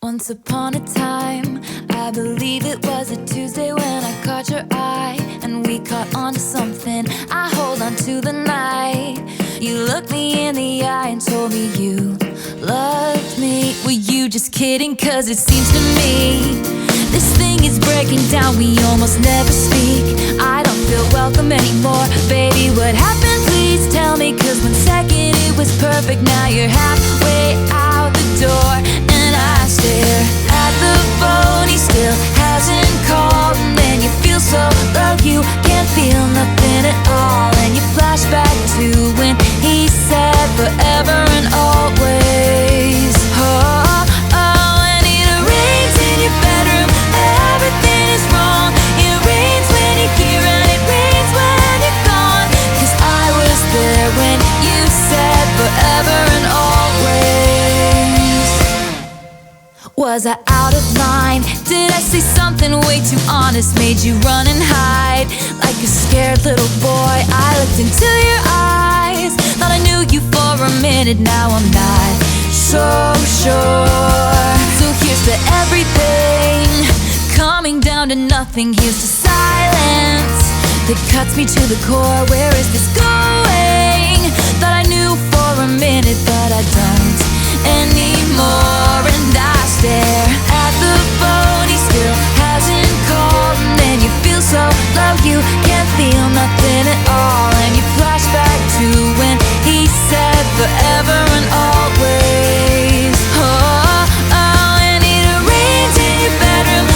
Once upon a time, I believe it was a Tuesday when I caught your eye, and we caught on to something. I hold on to the night. You looked me in the eye and told me you loved me. Were you just kidding? 'Cause it seems to me this thing is breaking down. We almost never speak. I don't feel welcome anymore. Baby, what happened? Please tell me. 'Cause 1 second it was perfect. Now you're halfway out the door, and I stare at the phone. He still hasn't called, and then you feel so low you can't feel nothing at all. And you flash back to when he said forever and always. Oh, and it rains in your bedroom. Everything is wrong. It rains when you're here, and it rains when you're gone. 'Cause I was there when you said forever and always. Was I out of line? Did I say something way too honest? Made you run and hide like a scared little boy. I looked into your eyes, thought I knew you for a minute. Now I'm not so sure. So here's to everything coming down to nothing. Here's to silence that cuts me to the core. Where is this going? Thought I knew for a minute, but I don't anymore. And I stare at the phone. He still hasn't called, and then you feel so low you can't feel nothing at all. And you flash back to when he said forever and always. Oh, and it rains in your bedroom.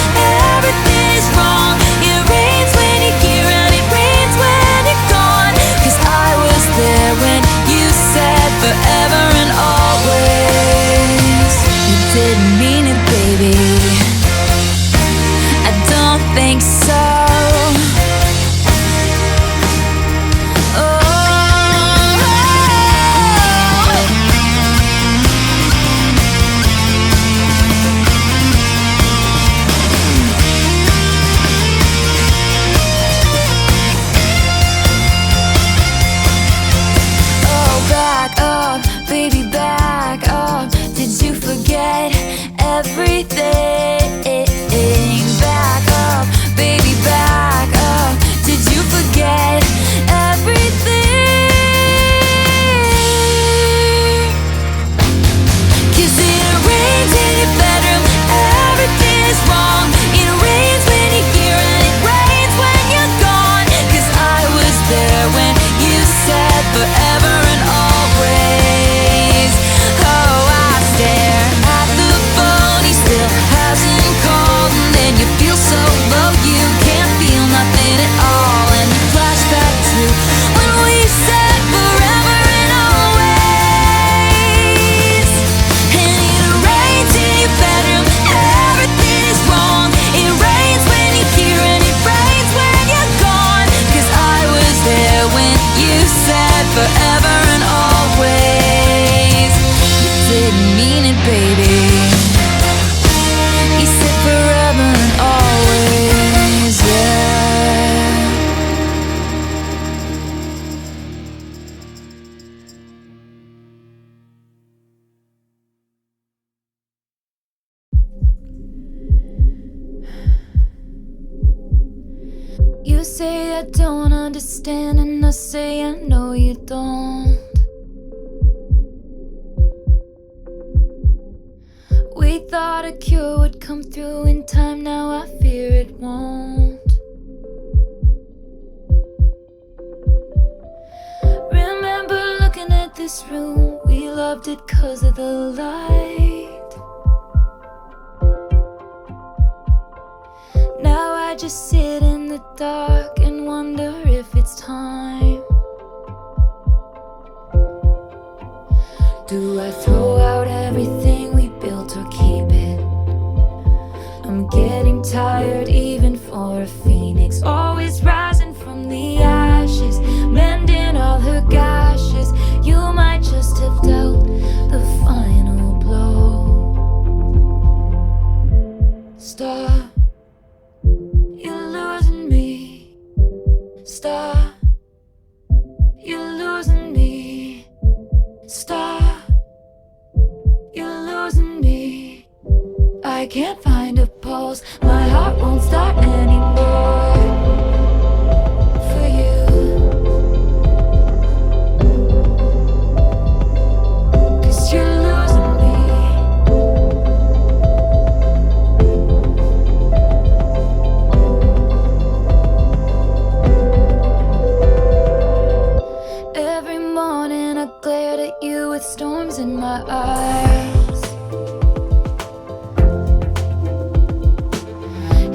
Everything is wrong. It rains when you're here, and it rains when you're gone. 'Cause I was there when you said forever and always. You didn't mean it, baby. I don't think so. Everything back up, baby, back up. Did you forget everything? 'Cause it rains in your bedroom. Everything is wrong. It rains when you're here, and it rains when you're gone. 'Cause I was there when you said forever and always. Oh, I stare at the phone. He still hasn't called, and then you feel so low you can't feel nothing at all. And you flash back to when we said forever and always. And it rains in your bedroom. Everything is wrong. It rains when you're here, and it rains when you're gone. 'Cause I was there when you said forever and always. You didn't mean it, baby. He said forever and always, yeah. You say I don't understand, and I say I know you don't. We thought a cure would come through in time. Now I fear it won't. Remember looking at this room. We loved it 'cause of the light. Now I just sit in the dark and wonder if it's time. Do I throw out everything we built or keep it? I'm getting tired even for a phoenix, always rising from the ashes, mending all her gashes. You might just have dealt the final blow. I can't find a pulse, my heart won't start anymore for you. 'Cause you're losing me. Every morning I glared at you with storms in my eyes.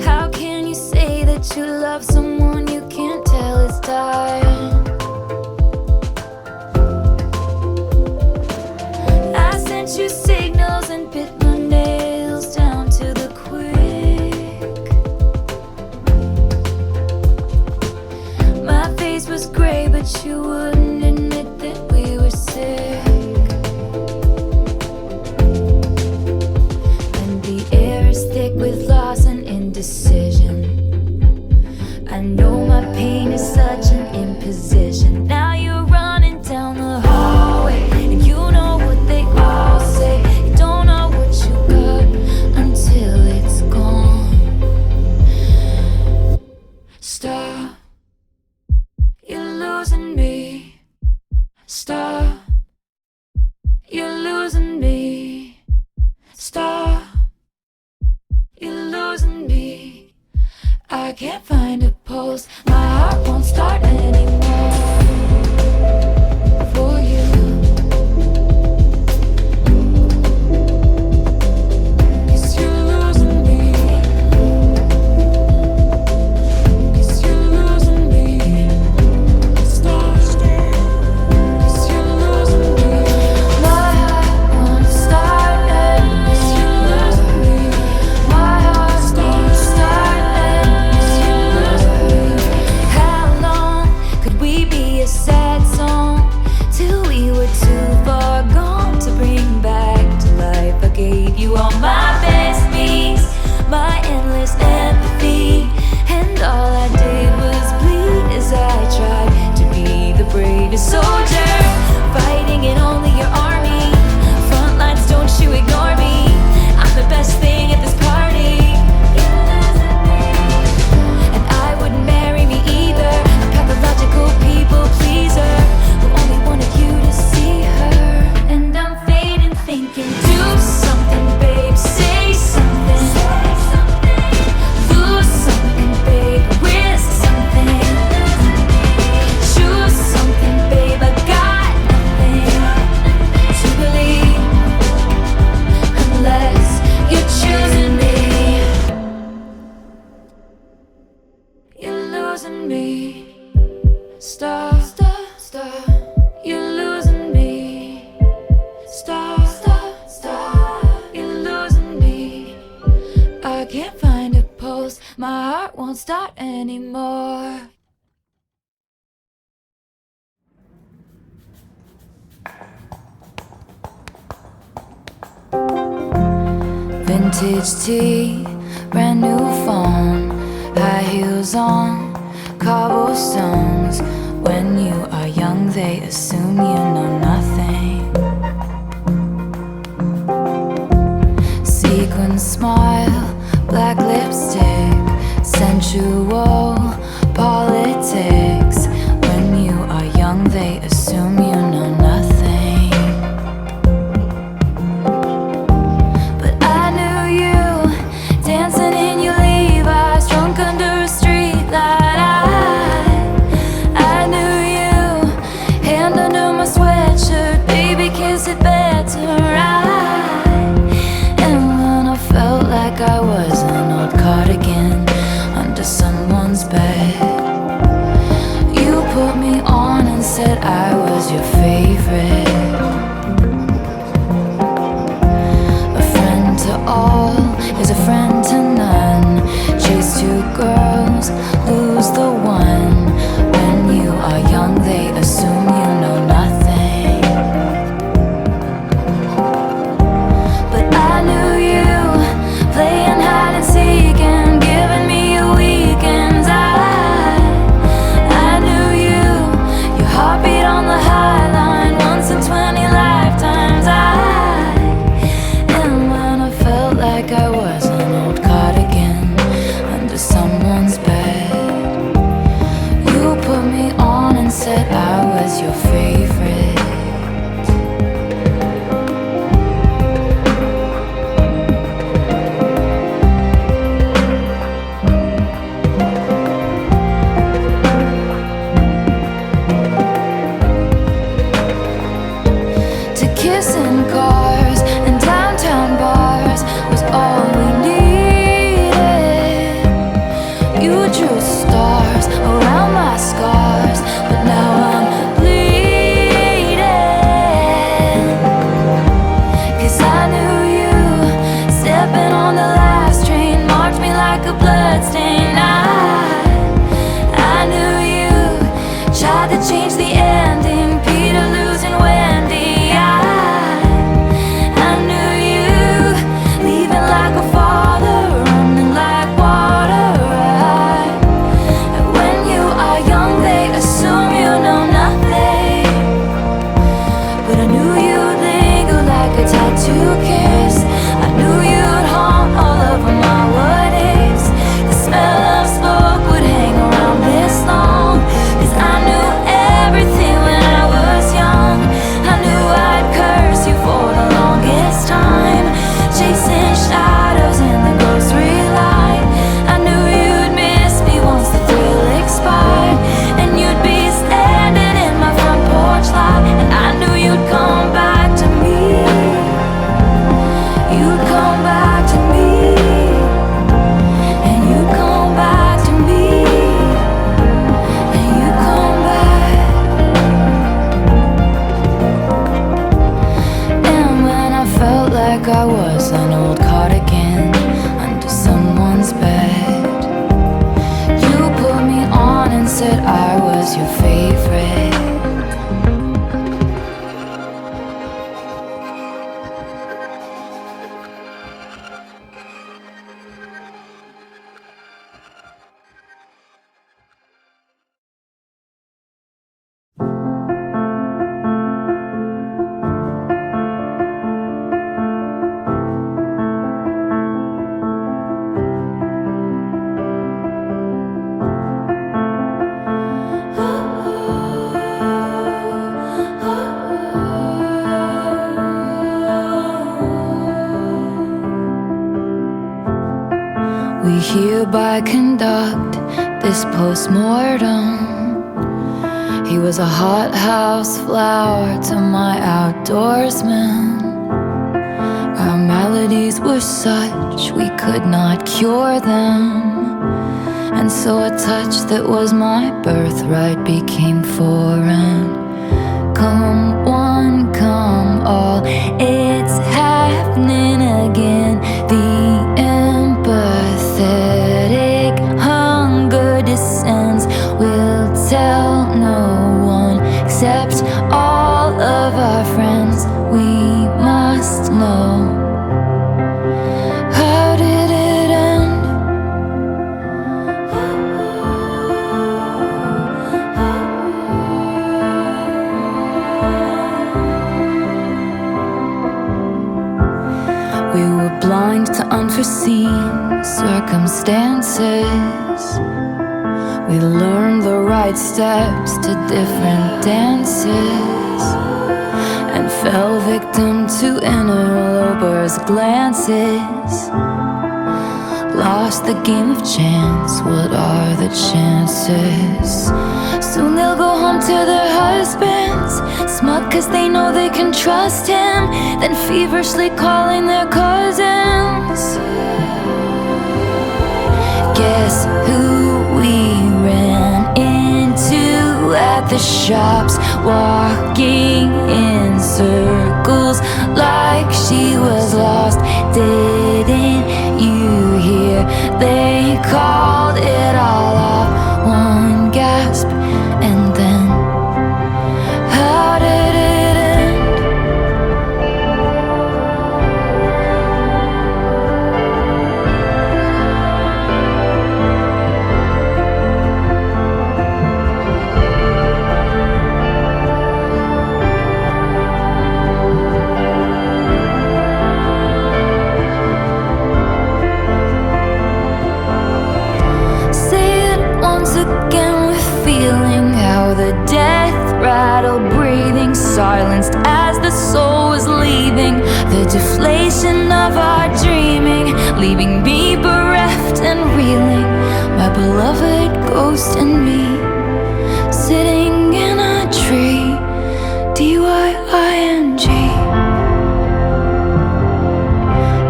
How can you say that you love someone you can't tell is dying? I sent you signals and bit my nails down to the quick. My face was gray, but you wouldn't admit that we were sick. And the air is thick with loss and indecision. I know my pain is such an imposition. Now you're running down the hallway, and you know what they all say. You don't know what you got until it's gone. Stop, you're losing me. Stop, you're losing me. Stop, you're losing me. I can't find a pulse, my heart won't start anymore for you. 'Cause you're losing me. 'Cause you're losing me. Stop, 'cause you're losing me. My heart won't start anymore. 'Cause you're losing me. My heart won't start anymore. How long could we be a sad song till we were too far gone to bring back to life? I gave you all my best me's, my endless empathy, and all I did was bleed as I tried to be the bravest soldier, fighting in only your army. Front lines, don't you ignore me. I'm the best thing at this party. And I wouldn't marry me either, a pathological people pleaser who only wanted you to see her. And I'm fading, thinking, do something, babe, say something. Lose something, babe, risk something. Choose something, babe, I got nothing to believe unless you're choosing me. You're losing me. Stop, stop, stop. You're losing me. Stop, stop, stop. You're losing me. I can't find a pulse, my heart won't start anymore. Vintage tea, brand new phone, high heels on, cobblestones. When you are young, they assume you know nothing. Sequin smile, black lipstick, sensual politics. When you are young, they assume you know nothing. But I knew you dancing in your Levi's, drunk under a street light. I knew you, hand under my sweatshirt, baby, kiss it better. And when I felt like I was an old cardigan under someone's bed, you put me on and said I was your favorite. A friend to all is a friend to none. Chase two girls, lose the one. When you are young, they assume you know nothing. But I knew you, playing hide We hereby conduct this post-mortem. He was a hothouse flower to my outdoorsman. Our maladies were such we could not cure them, and so a touch that was my birthright became foreign. Come one, come all, it's happening again. The empathetic hunger descends. We'll tell no one except all of our friends. We must know. How did it end? We were blind to unforeseen circumstances. We learned the right steps to different dances, and fell victim to interlopers' glances. Lost the game of chance, what are the chances? Soon they'll go home to their husbands, smug cause they know they can trust him, then feverishly calling their cousins. Guess who we ran into at the shops, walking in circles like she was lost. Didn't you hear? They called it all off. One gasp and then, how did it end? The death rattle breathing, silenced as the soul was leaving. The deflation of our dreaming, leaving me bereft and reeling. My beloved ghost and me, sitting in a tree. D-Y-I-N-G.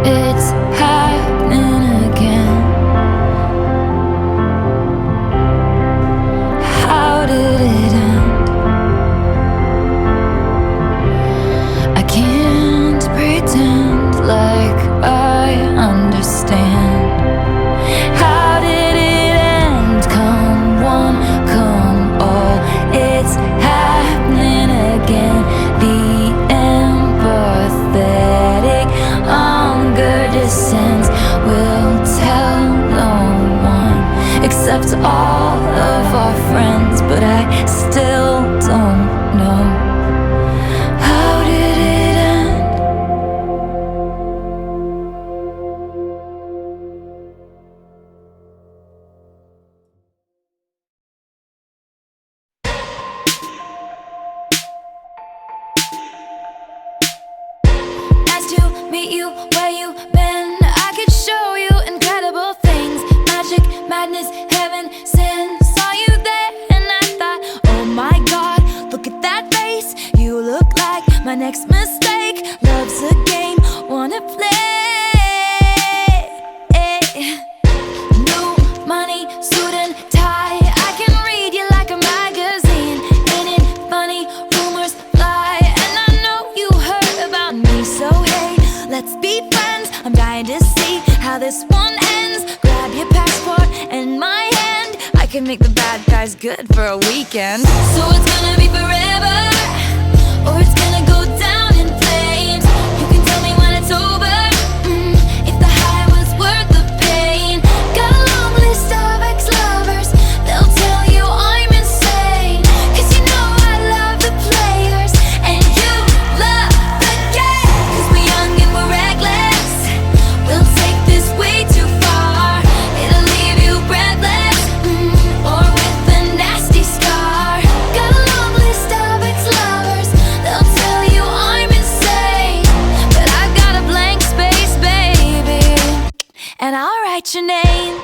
It's happening again. How did it end? I can't pretend like I understand. How did it end? Come one, come all, it's happening again. The empathetic hunger descends. We'll tell no one except all of our friends, but I still don't know. How did it end? Nice to meet you, where you been? I could show you incredible things. Magic, madness, heaven, sin. Saw you there and I thought, oh my God, look at that face. You look like my next mistake. Love's a game, wanna play. New money, suit and tie. I can read you like a magazine. Ain't it funny? Rumors fly, and I know you heard about me. So hey, let's be friends. I'm dying to see how this one ends. Grab your passport and my hand. I can make the bad guys good for a weekend. So it's gonna be forever, or it's gonna go down in flames. You can tell me when it's over, if the high was worth the pain. Got a long list of ex-lovers, they'll tell you I'm insane. Cause you know I love the players, and you love the game. Cause we're young and we're reckless, we'll take this way too far. It'll leave you breathless, or with a nasty scar. Got a long list of ex-lovers, they'll tell you write your name.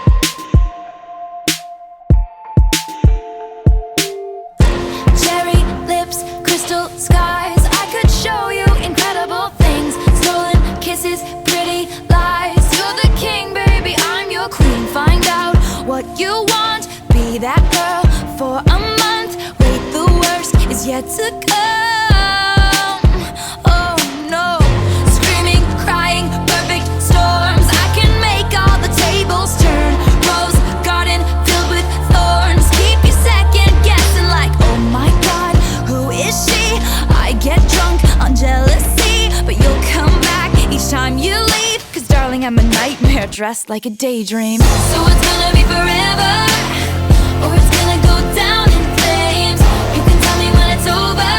Cherry lips, crystal skies, I could show you incredible things. Stolen kisses, pretty lies. You're the king, baby, I'm your queen. Find out what you want, be that girl for a month. Wait, the worst is yet to come. Oh no, screaming, crying, perfect storms. I can make all the tables turn. Rose garden filled with thorns. Keep you second guessing like, oh my god, who is she? I get drunk on jealousy, but you'll come back each time you leave. Cause darling, I'm a nightmare dressed like a daydream. So it's gonna be forever, or it's gonna go down in flames. You can tell me when it's over,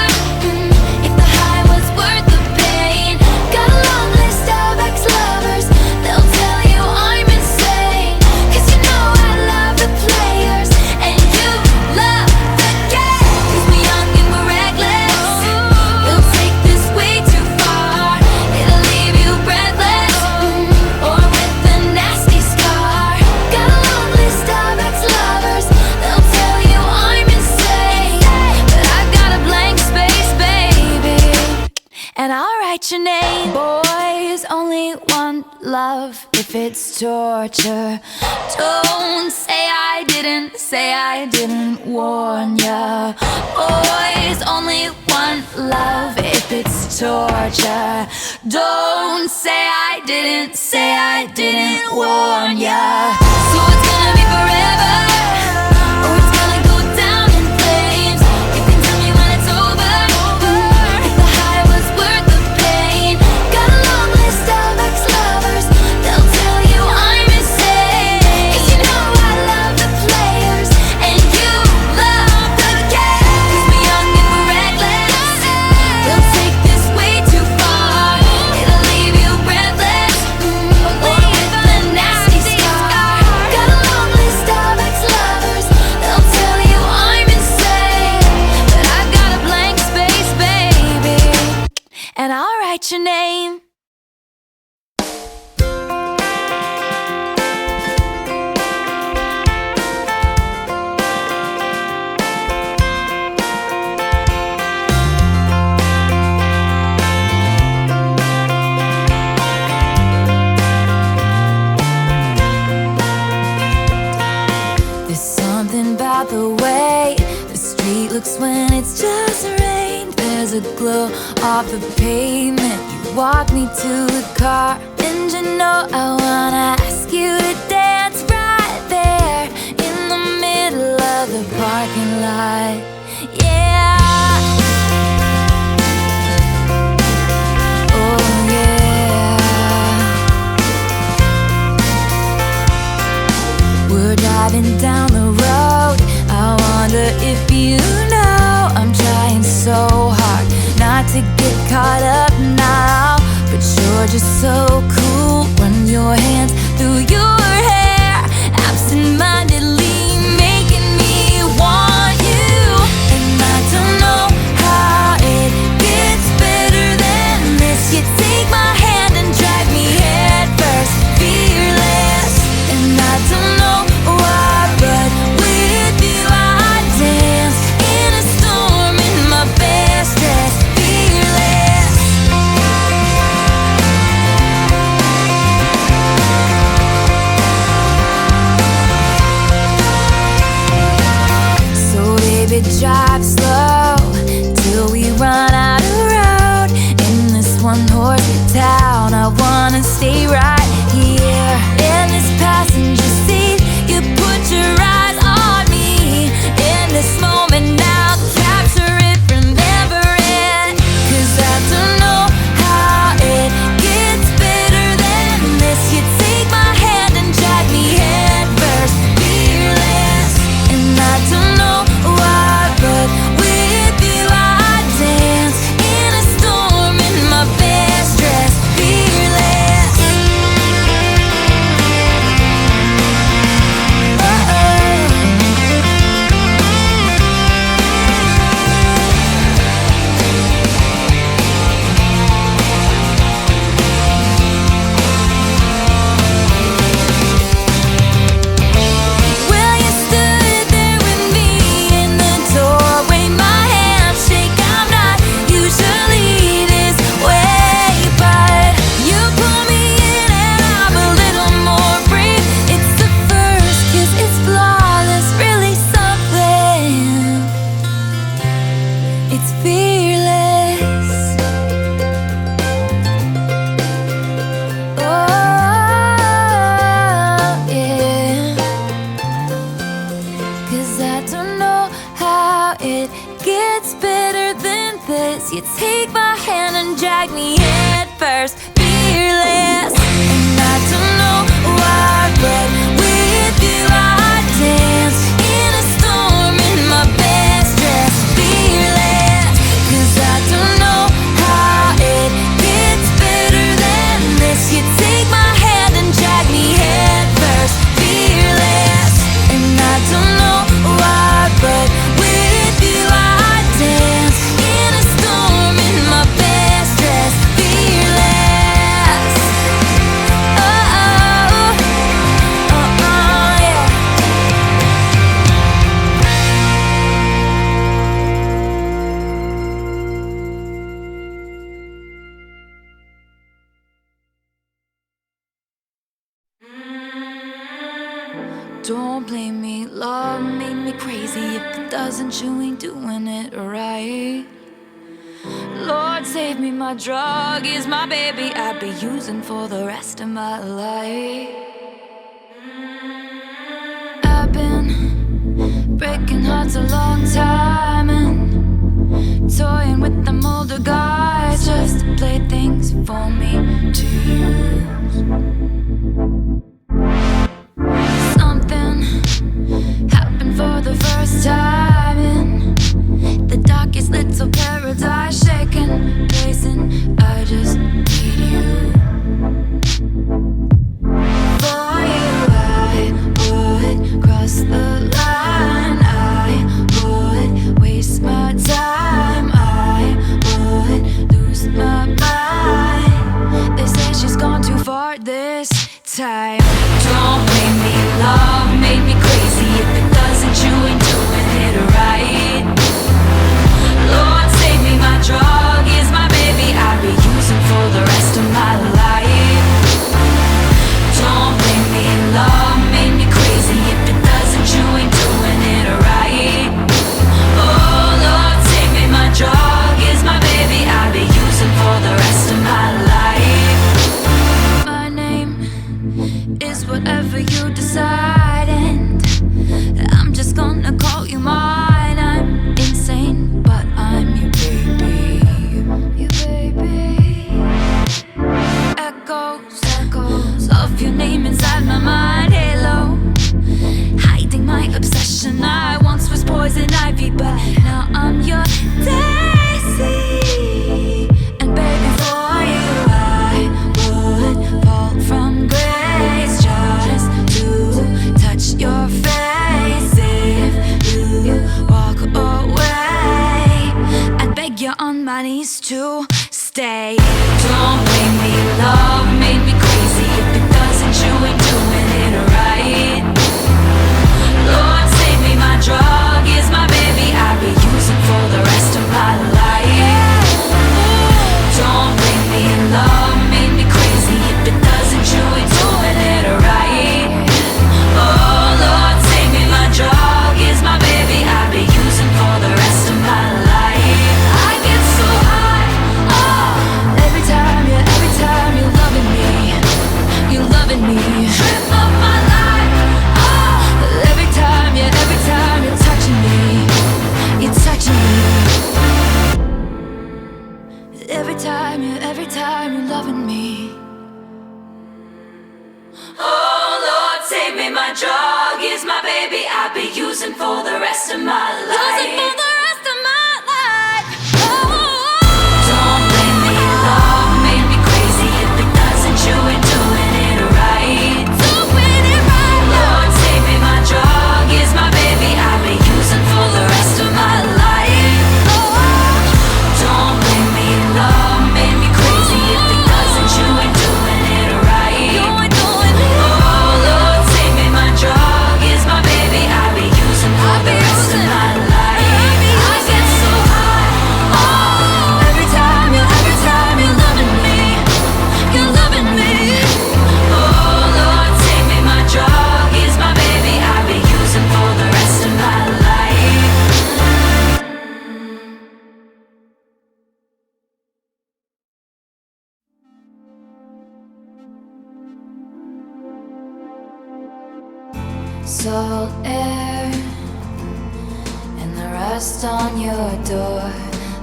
if the high was worth the pain. Got a long list of ex-lovers, they'll tell you I'm insane. Cause you know I love the players, and you love the game. Cause we're young and we're reckless, we'll take this way too far. It'll leave you breathless, or with a nasty scar. Got a long list of ex-lovers, they'll tell you I'm insane. But I've got a blank space, baby, and I'll write your name. Boys only want love if it's torture. Don't say I didn't warn ya. Boys only want love if it's torture. Don't say I didn't warn ya. So it's gonna be forever, or it's gonna go down in flames. You can tell me when it's over, if the high was worth the pain. Got a long list of ex-lovers, they'll tell you I'm insane. Cause you know I love the players, and you love the game. Cause we're young and we're reckless, we'll take this way too far. It'll leave you breathless, or with a nasty scar. Got a long list of ex-lovers, they'll tell you I'm insane. But I've got a blank space, baby, and I'll write your name. There's something about the way the street looks when it's just rained. There's a glow off the pavement. You walk me to the car, and you know I wanna ask you to dance right there in the middle of the parking lot. Yeah. Oh yeah. We're driving down the road, I wonder if you know I'm trying so hard not to get caught up now. But you're just so cool, run your hands through your hair, absent-mindedly making me want you. And I don't know how it gets better than this. You take my hand and drag me head first, fearless. And I don't know why, but with you I dance Don't blame me, love made me crazy. If it doesn't, you ain't doing it right. Lord save me, my drug is my baby. I'd be using for the rest of my life. I've been breaking hearts a long time and toying with them older guys just to play things for me to use. Something happened for the first time in the darkest little paradise, shaking, pacing. I just need you. For you, I would cross the line. I would waste my time. I would lose my mind. They say she's gone too far this time. Don't blame me, love made me crazy. If it doesn't, you ain't doing it right. Lord save me, my drug is my baby. I'll be using for the rest of my life. Don't blame me, love made me crazy. If it doesn't, you ain't doing it right. Oh Lord save me, my drug is my baby. I'll be using for the rest of my life. My name is whatever you decide, and I'm just gonna call you mine. I'm insane, but I'm your baby. Your baby. Echoes of your name inside my mind. Halo, hiding my obsession. I once was poison ivy, but now I'm your daisy. And baby, for you I would fall from grace just to touch your face. If you walk away, I'd beg you on my knees to stay. Don't blame me, love made me crazy. If it doesn't, you ain't doing it right. Lord save me, my drug is my baby. I'll be using for the rest of my life. Don't blame me, love made me crazy. If it doesn't, you ain't doing it right. Oh Lord save me, my drug is my baby. I'll be using for the rest of my life. I get so high, oh, every time you're loving me, you're loving me. Trip of my life, oh, every time you're touching me, you're touching me. Every time you're loving me. Oh Lord save me, my drug is my baby. I'll be using for the rest of my life. Using for the rest of my life. Oh. Don't blame me, love made me crazy. If it doesn't, you ain't doing it right. Doing it right. Lord save me, my drug is my baby. I'll be using for the rest of my life. Oh. Don't blame me, love made me crazy. If it doesn't, you ain't doing it right. You ain't doing it. Oh Lord save me, my drug is my baby. I'll be using for the rest of my life. I get so high, oh, every time you're loving me, you're loving me. Oh Lord save me, my drug is my baby. I'll be using for the rest of my life. Salt air and the rust on your door.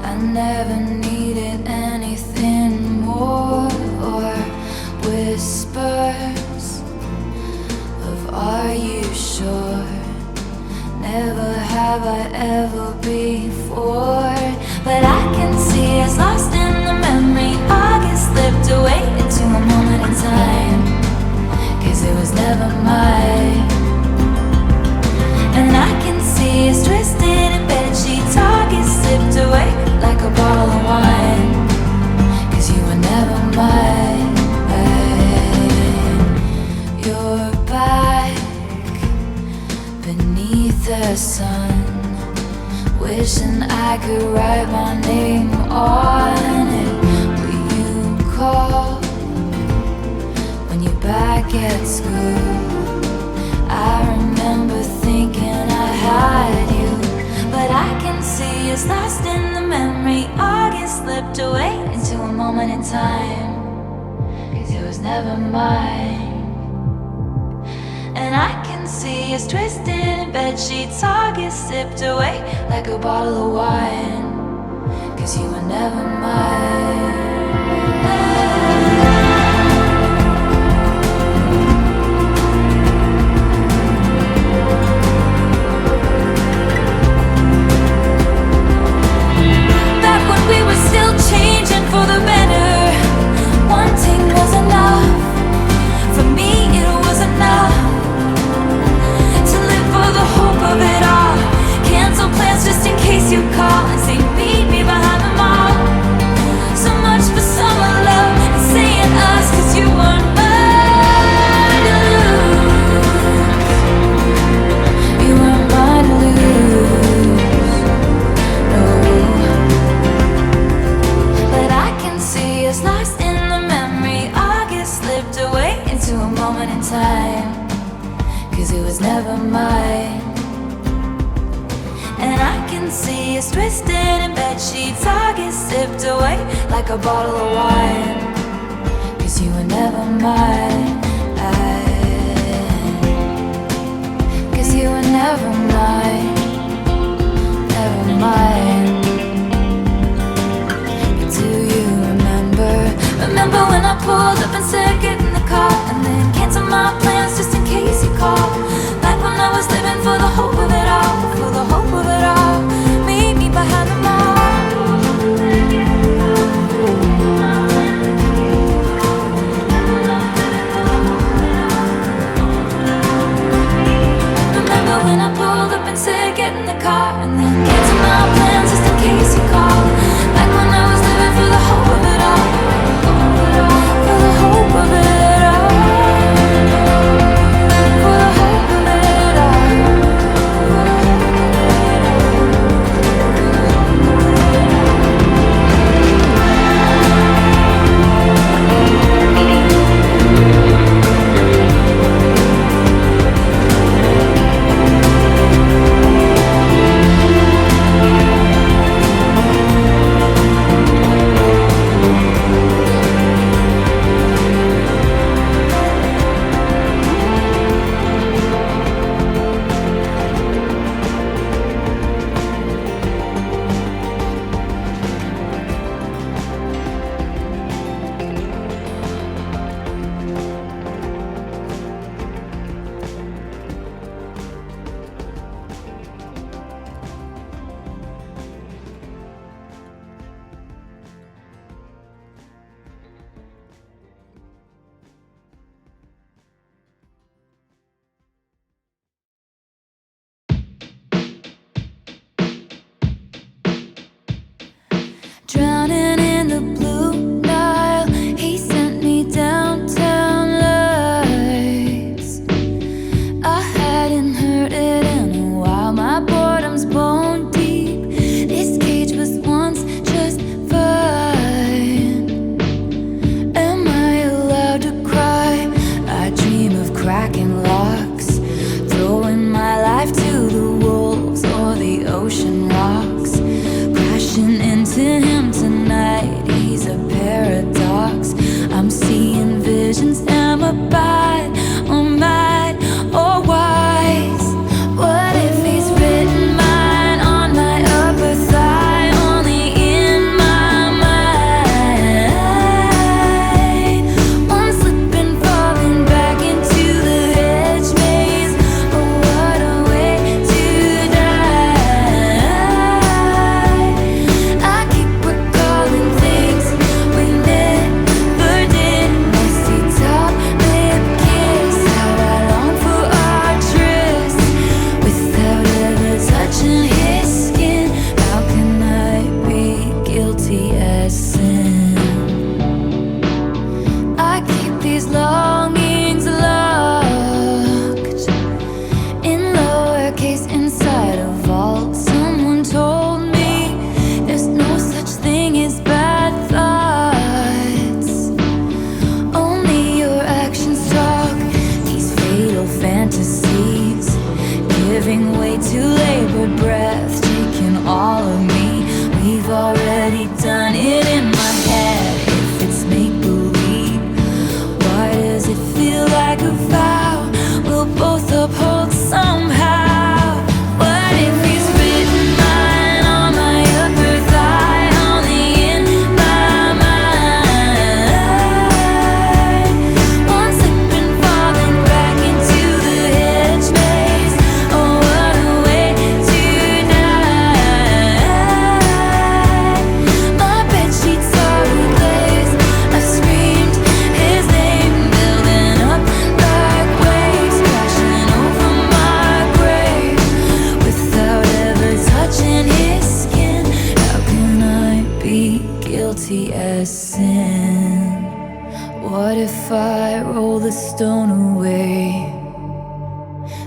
I never needed anything more, or whispers of are you sure? Never have I ever before. But I can see us lost in the memory. I get slipped away into a moment in time, 'cause it was never mine. And I can see us twisted in bedsheets. I get slipped away like a bottle of wine, 'cause you were never mine. You're back beneath the sun, wishing I could write my name on it. Will you call when you're back at school? I remember is lost in the memory. August slipped away into a moment in time, 'cause it was never mine. And I can see us twisted in bed sheets. August sipped away like a bottle of wine, 'cause you were never mine. We were still changing for the better. Wanting was enough. For me it was enough to live for the hope of it all. Cancel plans just in case you call and say meet me behind the mall. So much for summer love and saying us, 'cause you weren't mine to lose. You weren't mine to lose. No. But I can see us lost in the memory. August slipped away into a moment in time, 'cause it was never mine. And I can see us twisted in bed sheets. August sipped away like a bottle of wine, 'cause you were never mine. 'Cause you were never mine. Never mine. Do you remember? Remember when I pulled up and said get in the car, and then canceled my plans just in case you called? Back when I was living for the hope of it all, for the hope of it all. Meet me behind the mall. Remember when I pulled up and said get in the car, and then canceled my plans just in case you called? Back when I was living for the hope of it all, for the hope of it all, for the hope of it all. Drowning in the blue Nile, he sent me downtown lights. I hadn't heard it in a while, my boredom's bone deep. This cage was once just fine. Am I allowed to cry? I dream of cracking locks, throwing my life to the wolves or the ocean rocks. Crashing into him tonight, he's a paradox. I'm seeing visions, am I bad or mad or wise? What if he's written mine on my upper thigh, only in my mind? One slipping, falling back into the hedge maze. Oh, what a way to die. I keep recalling things we never did. Messy top lip kiss, how I long for our tryst without ever touching his skin. How can I be guilty as sin? I keep these longings locked in lowercase inside a vault. Someone told me there's no such thing as bad thoughts, only your actions talk. These fatal fantasies giving way to labored breath, taking all of me vow we'll both uphold somehow. What if he's written mine on my upper thigh, only in my mind? One slip and falling back into the hedge maze. Oh, what a way to die. My bedsheets are replaced. I've screamed his name, building up like waves, crashing over my grave without ever touching his skin. How can I be guilty as sin? What if I roll the stone away?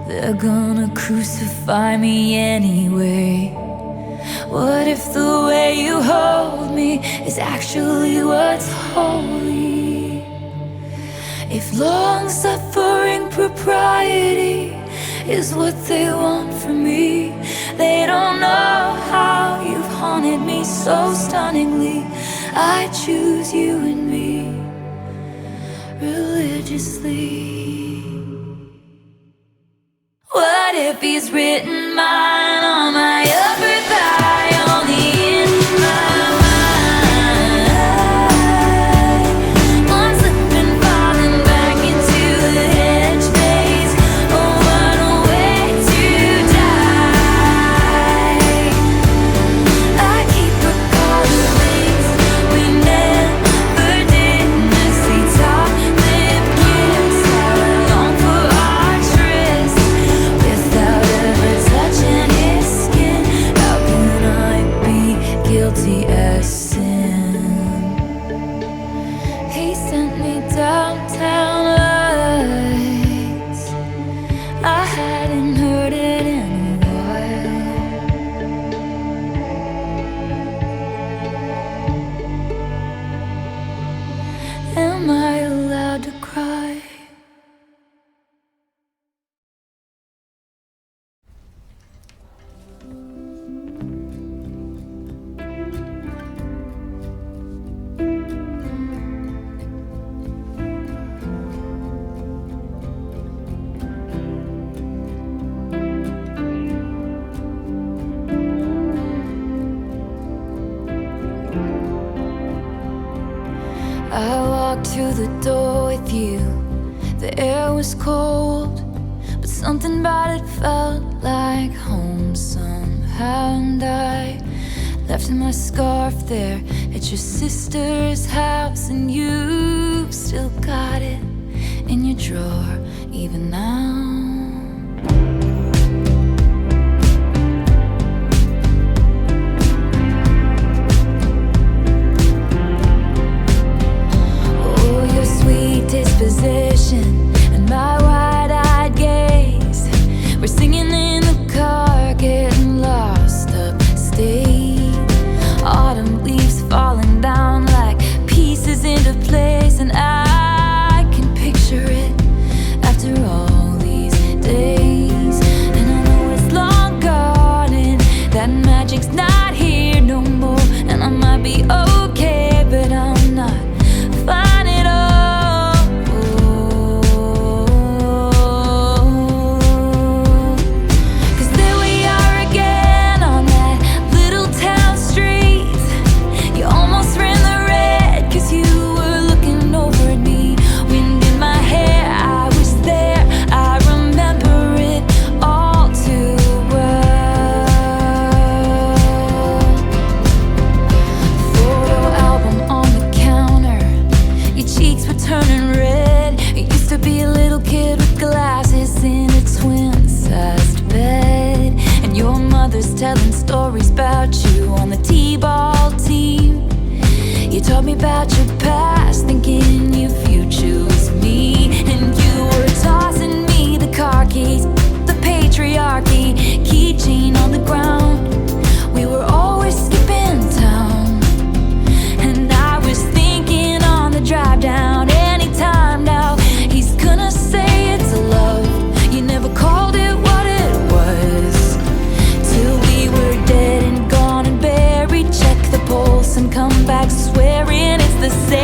They're gonna crucify me anyway. What if the way you hold me is actually what's holy? If long-suffering propriety is what they want from me, they don't know how you've haunted me so stunningly. I choose you and me religiously. What if he's written mine on my upper thigh, only in my mind? One slip and falling back into the hedge maze. Oh, what a way to die. I keep recalling things we never did. Messy top lip kiss, how I long for our tryst without ever touching his skin. How can I be guilty as sin? He sent me downtown lights. I hadn't heard it in a while. Am I allowed to cry? I walked to the door with you. The air was cold, but something about it felt like home somehow. And I left my scarf there at your sister's house, and you still got it in your drawer even now. Disposition and my wide-eyed gaze, we're singing in the car, getting lost upstate. Autumn leaves falling down like pieces into place, and I can picture it after all these days. And I know it's long gone and that magic's not here no more, and I might be okay, but I'm not fine at all. Turning red. You used to be a little kid with glasses in a twin-sized bed, and your mother's telling stories about you on the t-ball team. You told me about your past, thinking your future was me, and you were tossing me the car keys, the patriarchy, keychain on the ground. We were always skipping town, and I was thinking on the drive down. Now he's gonna say it's love. You never called it what it was, till we were dead and gone and buried. Check the pulse and come back swearing it's the same.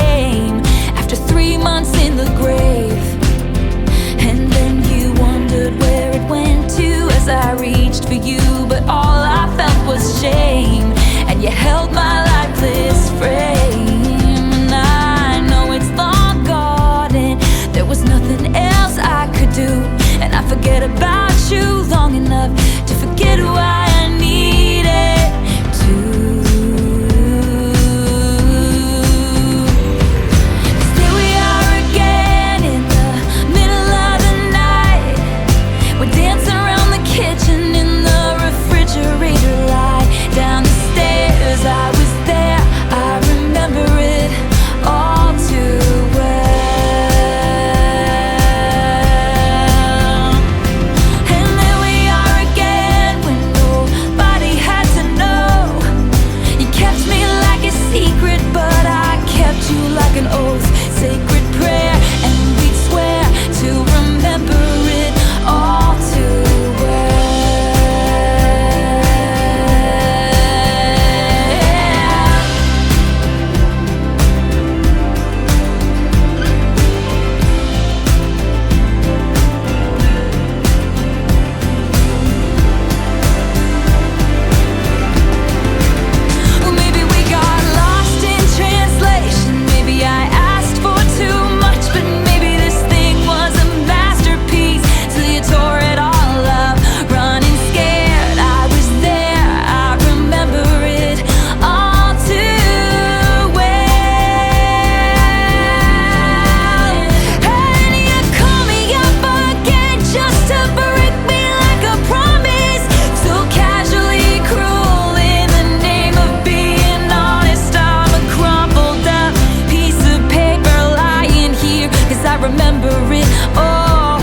You held my lifeless frame, and I know it's long gone, and there was nothing else I could do. And I forget about you long enough to forget why I needed to. Here we are again in the middle of the night. We're dancing around the kitchen in the refrigerator light. Down the stairs, I was there, I remember it all too well. And there we are again when nobody had to know. You kept me like a secret, but I kept you like an oath. Sacred prayer, and we'd swear to remember it all too well. Well, maybe we got lost in translation. Maybe I asked for too much, but maybe this thing was a masterpiece till you tore it all up. Running scared, I was there, I remember it all too well. And you call me up again just to break me like a promise. So casually cruel in the name of being honest. I'm a crumpled up piece of paper lying here, 'cause I remember it all,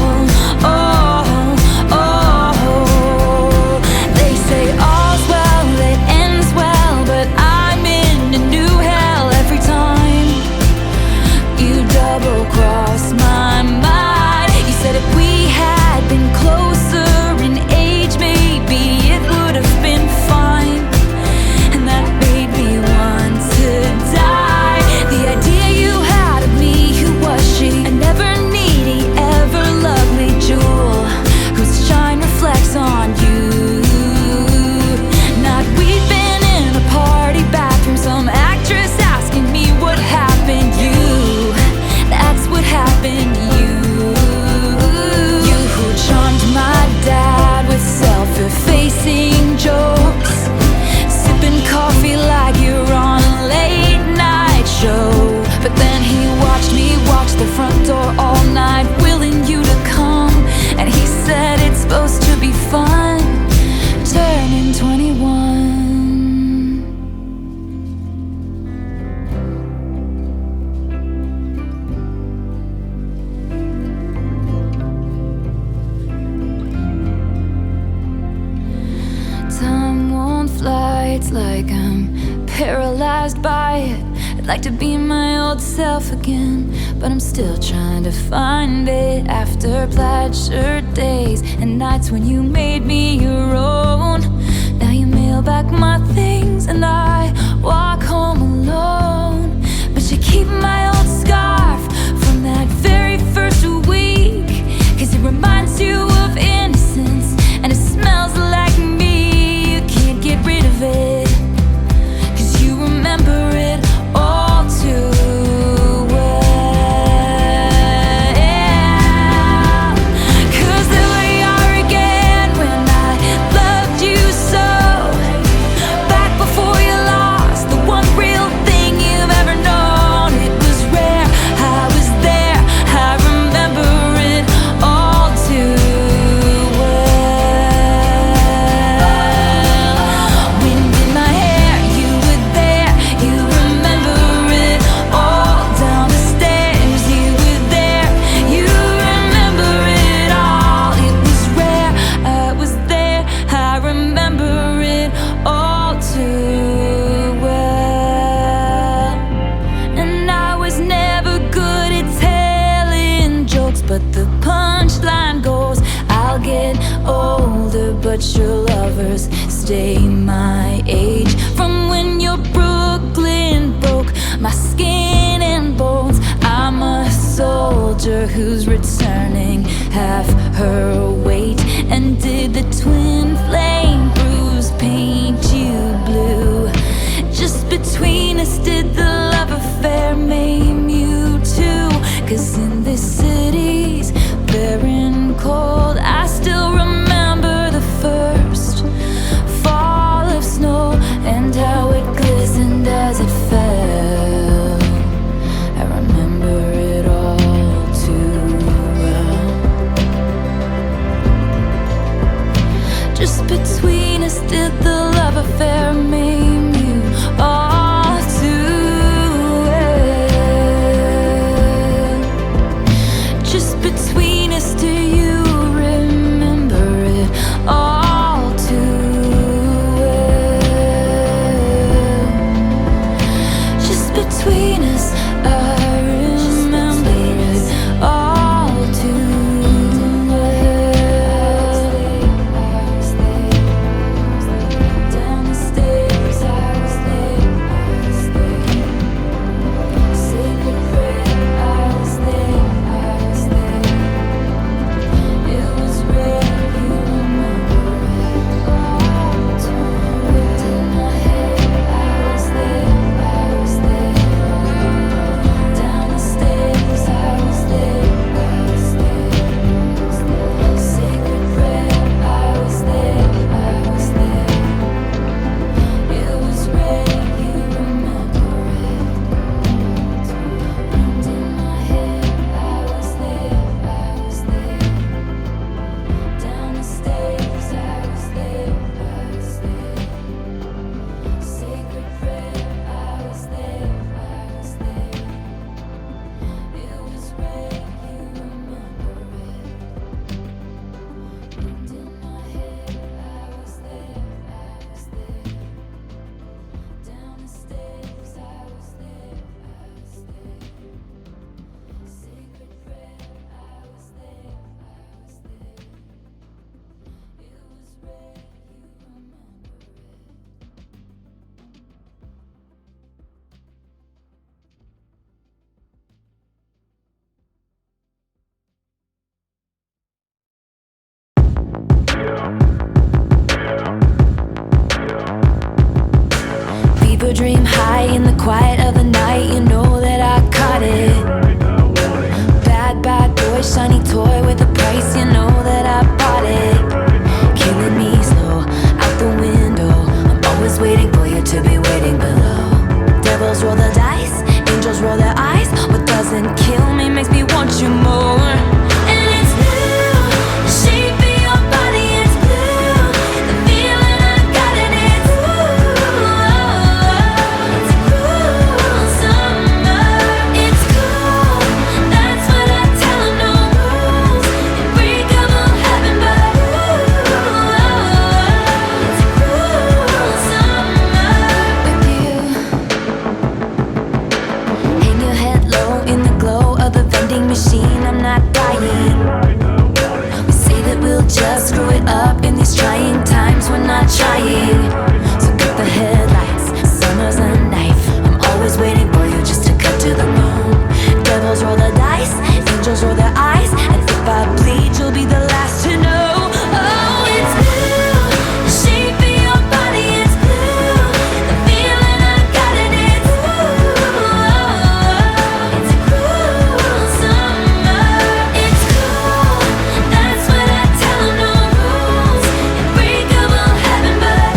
oh, oh. They say all's well that ends well, but I'm in a new hell every time you double-cross my mind. You said if we had been closer in age, maybe it would have been fine, and that made me want to die. The idea you had of me, who was she? A never needy, ever lovely jewel whose shine reflects on you. Not we'd been in a party bathroom, some actress asking me what happened. That's what happened. You who charmed my dad with self-effacing jokes, sipping coffee like you're on a late night show. But then he watched me watch the front door all night, willing you to come, and he said it's supposed to be fun, turning 21. Time won't fly, it's like I'm paralyzed by it. I'd like to be my old self again, but I'm still trying to find it. After plaid shirt days and nights when you made me your own, now you mail back my things and I walk home alone. But you keep my old scarf from that very first week, 'cause it reminds you of innocence and it smells like me. You can't get rid of it, 'cause you remember it all too well. 'Cause there we are again when I loved you so, back before you lost the one real thing you've ever known. It was rare, I was there, I remember it all too well. Wind in my hair, you were there, you remember it all. Down the stairs, you were there, you remember it all. It was rare, I was there, I remember it all too well. And I was never good at telling jokes, but the punchline goes, I'll get older, but your lovers stay my age. From when your Brooklyn broke my skin and bones, I'm a soldier who's returning half her weight. And did the twin flame bruise paint you blue? I'm cold. I still remember the first fall of snow and how it glistened as it fell. I remember it all too well. Just between us did the love affair maim you all too well. Just between us do you remember it all too well. Just between us I remember it all too well. Down the stairs I was there. Sacred prayer I was there. It was red, you remember it all too well. In my head I was there. Down the stairs I was there. Sacred prayer I was there. It was red, you remember it. And in my head I was there. Down the stairs I was there. Sacred prayer I was there. It was red, you remember it. And in my head I was there. Down the stairs I was there. Sacred prayer I was there. It was red, you remember it. Fever dream high in the quiet of the night. You know that I caught it. Bad boy, shiny toy with a price. You know that I bought it. Killing me slow out the window. I'm always waiting for you to be waiting below. Devils roll the dice, angels roll their eyes. What doesn't kill me makes me want you more. And it's blue, the shape of your body is blue. The feeling I got in it's it's cruel summer. It's cool, that's what I tell 'em. No rules, unbreakable heaven, but it's cruel summer with you. Hang your head low in the glow of the vending machine. I'm not dying. We say that we'll just screw it up in these trying times. We're not trying. So cut the headlights. Summer's a knife. I'm always waiting for you just to cut to the bone. Devils roll the dice, angels roll their eyes. And if I bleed, you'll be the last to know. Oh, it's blue. The shape of your body is blue. The feeling I got in it's it's cruel summer. It's cool, that's what I tell 'em. No rules, unbreakable heaven, but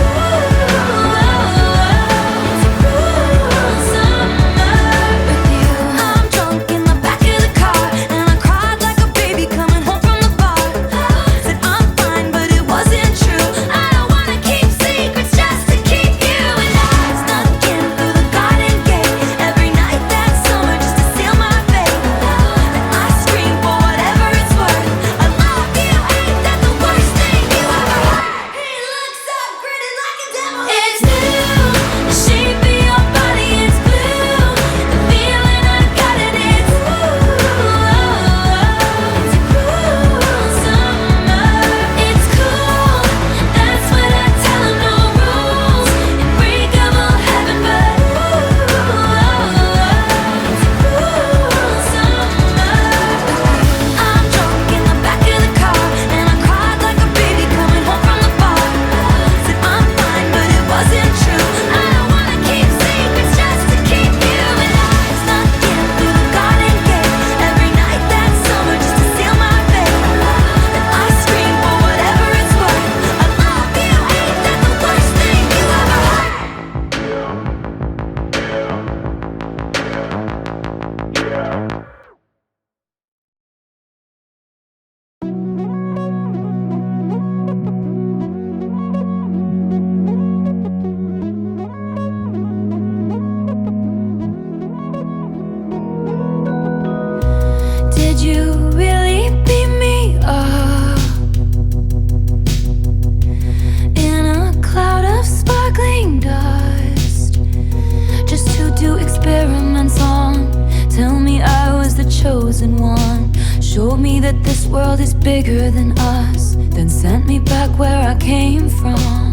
world is bigger than us, then sent me back where I came from.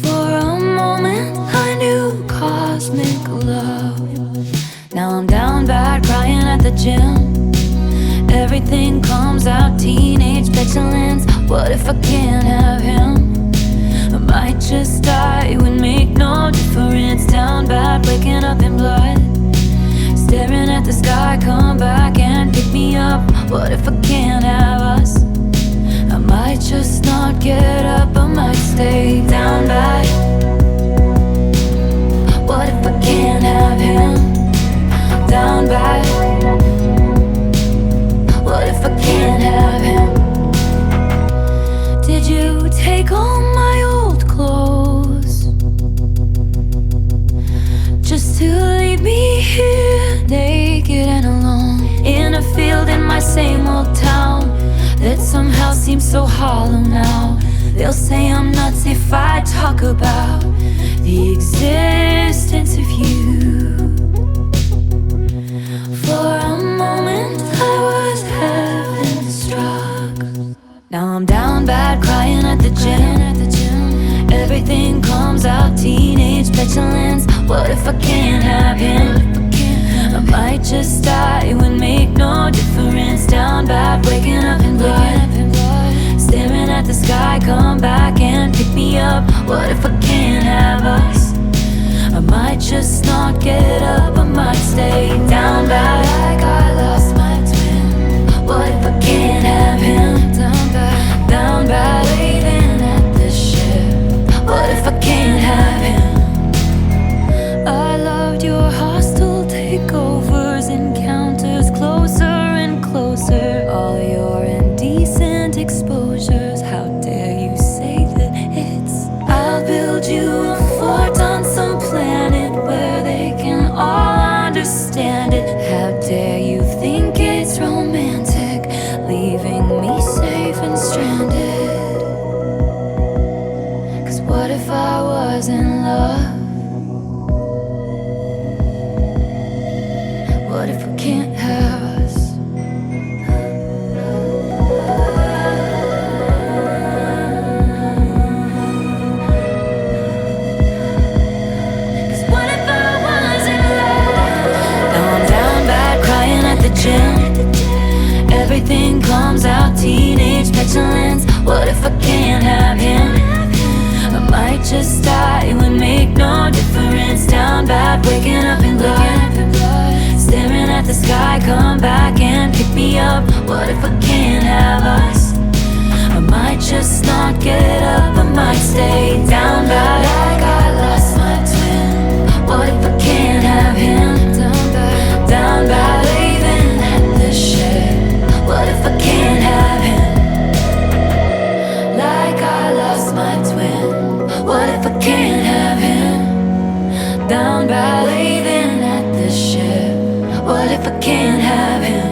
For a moment I knew cosmic love. Now I'm down bad, crying at the gym. Everything comes out, teenage petulance. What if I can't have him? I might just die, it would make no difference. Down bad, waking up in blood, staring at the sky, come back and pick me up. What if I can't have us? I might just not get up, I might stay down bad. What if I can't have him? Down bad. What if I can't have him? Did you take all my old clothes just to leave me here naked and alone in a field in my same old town that somehow seems so hollow now? They'll say I'm nuts if I talk about the existence of you. For a moment I was heaven struck. Now I'm down bad, crying at the gym. Everything comes out, teenage petulance. What if I can't have him? I might just die, it would make no difference. Down bad, waking up in blood, staring at the sky, come back and pick me up. What if I can't have us? I might just not get up, I might stay down bad, like I lost my twin. What if I can't have him? Down bad, waving at the ship. What if I can't have him? I loved your hostile takeovers, encounters, closer and closer. All your indecent exposures, how dare you say that it's. I'll build you a fort on some planet where they can all understand it. How dare you think it's romantic, leaving me safe and stranded? 'Cause what if I was in love? What if we can't have us? Everything comes out, teenage petulance. What if I can't have him? I might just die, it would make no difference. Down bad, waking up in blood, staring at the sky, come back and pick me up. What if I can't have us? I might just not get up, I might stay down bad, like I lost my twin. What if I can't have him? Down bad, waving at the ship. What if I can't have him? Like I lost my twin. What if I can't have him? Down by waving at the ship. What if I can't have him?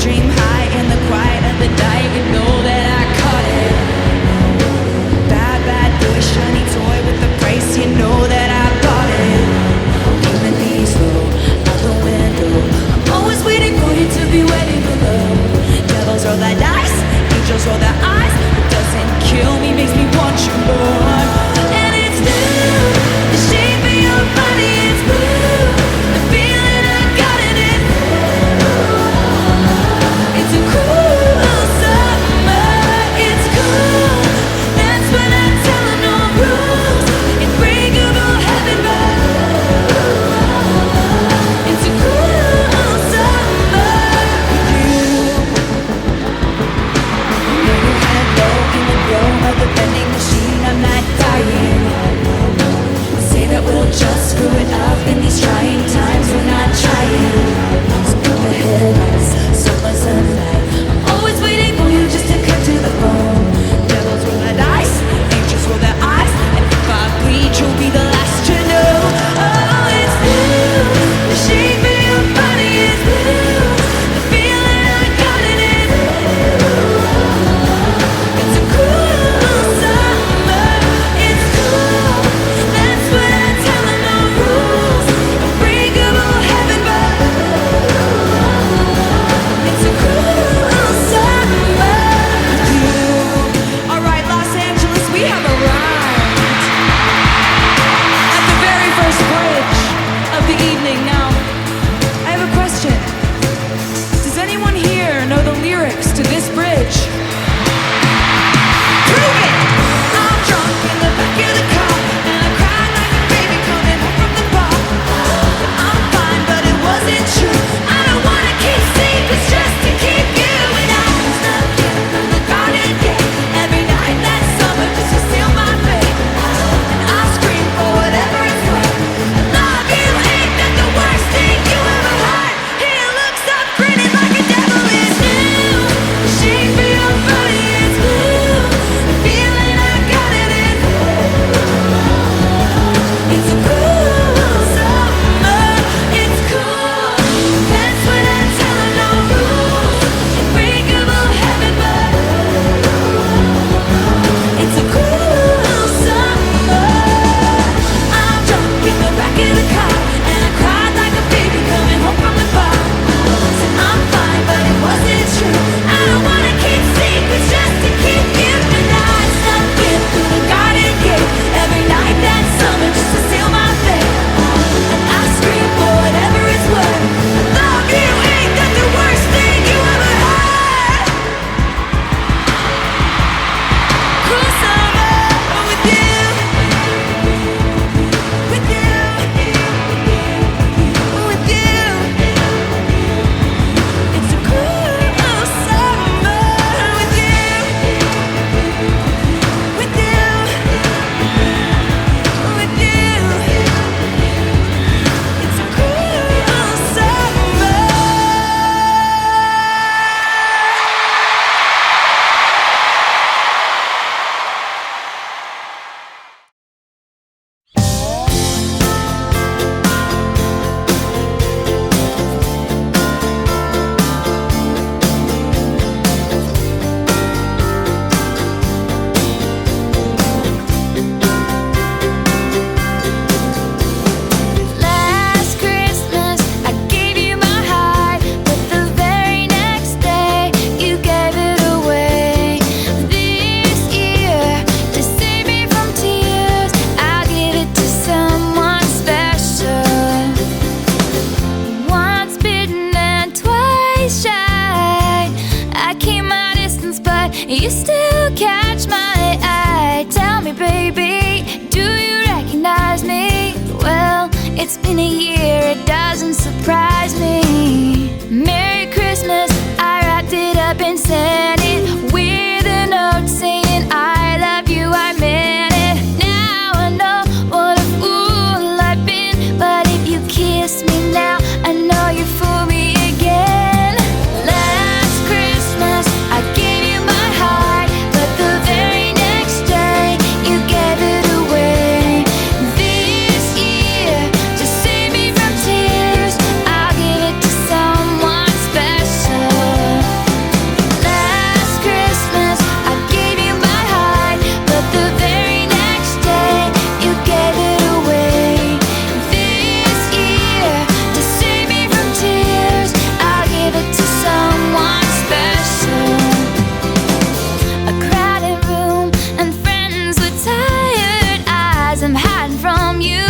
Dream high in the quiet of the night. You know that I caught it. Bad, bad boy, shiny toy with the price. You know that I bought it. Demon knees low out the window. I'm always waiting for you to be waiting below. Devils roll that dice, angels roll their eyes. What doesn't kill me makes me want you more. And it's new, the shape of your body is blue. The feeling I got in it. It's a cruel You still catch my eye. Tell me, baby, do you recognize me? Well, it's been a year, it doesn't surprise me. Merry Christmas, I wrapped it up and sent it with a note saying I love you, I meant it. Now I know what a fool I've been, but if you kiss me now, I know you fool me again. Last Christmas, I gave you my heart, but the very next day, you gave it away. This year, to save me from tears, I'll give it to someone special. Last Christmas, I gave you my heart, but the very next day, you gave it away. This year, to save me from tears, I'll give it to someone special. A crowded room and friends with tired eyes. I'm hiding from you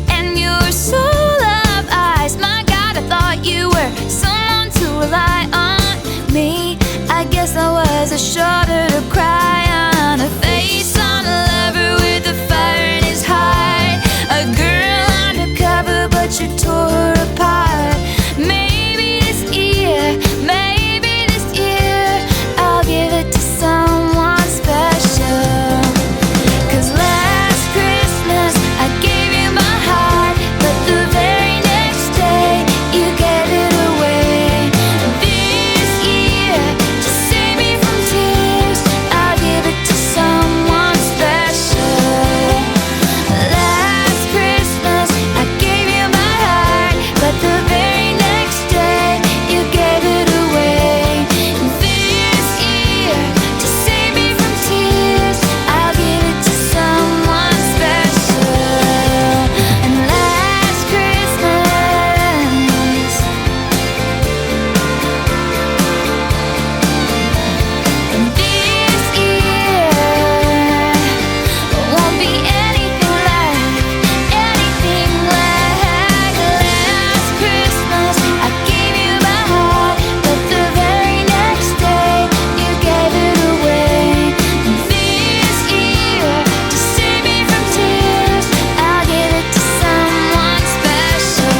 and your soul of ice. My God, I thought you were someone to rely on. Me, I guess I was a shoulder to cry on, a face on a lover with a fire in his heart. A girl undercover, but you tore her apart. Maybe this year, I'll give it to someone special. 'Cause last Christmas, I gave you my heart, but the very next day, you gave it away. This year, to save me from tears, I'll give it to someone special. Last Christmas, I gave you my heart, but the very next day, you gave it away. This year, to save me from tears, I'll give it to someone special. And last Christmas, and this year won't be anything like last Christmas. I gave you my heart, but the very next day, you gave it away. And this year, to save me from tears, I'll give it to someone special.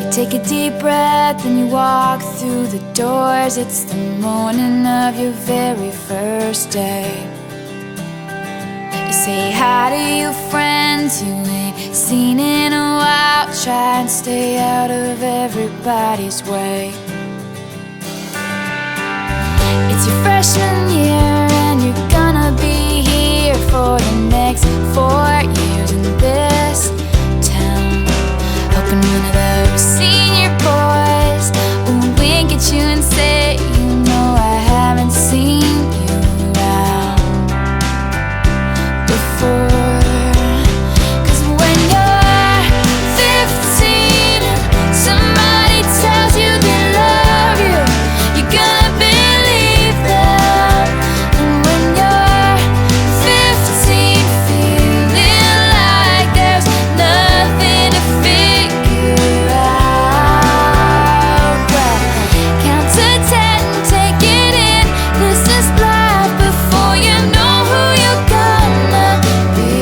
You take a deep breath and you walk through the doors. It's the morning of your very first day. You say hi to your friends you ain't seen in a while. Try and stay out of everybody's way. It's your freshman year and you're gonna be here for the next 4 years in this town. Hoping one of those senior boys will wink at you and say, you know I haven't seen you around before. 'Cause when you're 15, somebody tells you they love you, you're gonna believe them. And when you're 15, feeling like there's nothing to figure out, well, count to 10, take it in. This is life before you know who you're gonna be.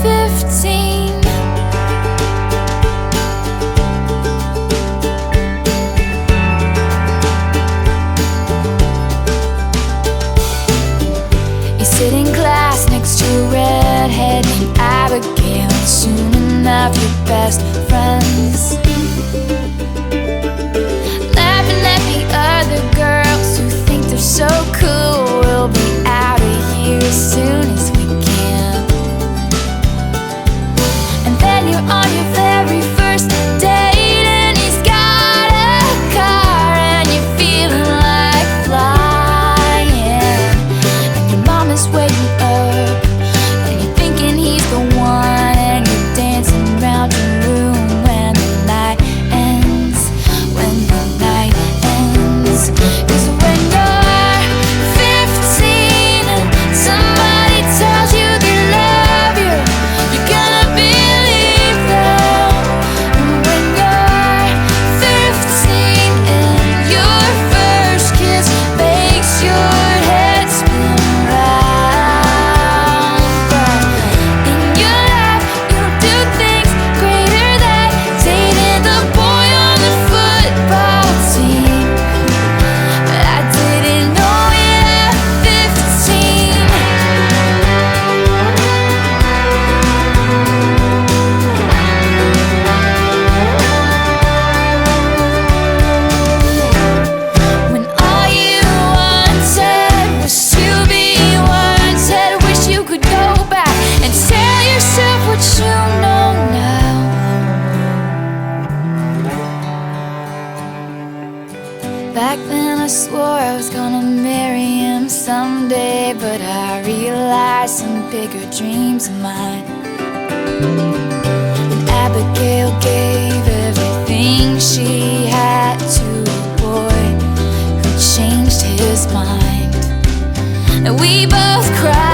15. You sit in class next to a redhead named Abigail, and soon enough your best friends. Laughing at the other girls who think they're so cool. We'll be out of here as soon as we can. And then you're on your very first date, and he's got a car, and you're feeling like flying. And your mom is waiting up, and you're thinking he's the one, and you're dancing around someday, but I realized some bigger dreams of mine. And Abigail gave everything she had to a boy who changed his mind. And we both cried